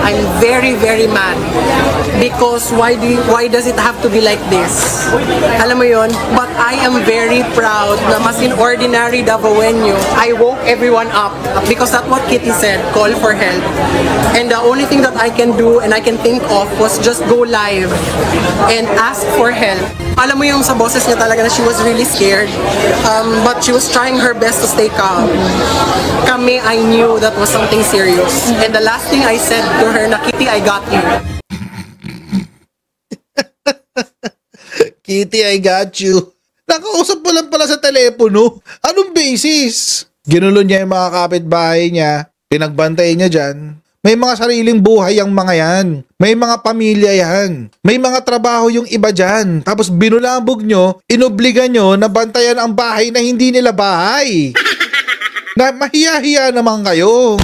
I'm very, very mad. Because why does it have to be like this? Alam mo yun? But I am very proud na mas in ordinary Davaoenyo, I woke everyone up. Because that's what Kitty said, call for help. And the only thing that I can do and I can think of was just go live and ask for help. Alam mo yung sa boses niya talaga na she was really scared. But she was trying her best to stay calm. Kami, I knew that was something serious. And the last thing I said to her na, Kitty, I got you. Kitty, I got you. Nakausap mo lang pala sa telepono. Anong basis? Ginulo niya yung mga kapitbahay niya. Pinagbantay niya dyan. May mga sariling buhay ang mga yan. May mga pamilya yan. May mga trabaho yung iba dyan. Tapos binulabog nyo, inobliga nyo na bantayan ang bahay na hindi nila bahay. Na mahiya-hiya naman kayo.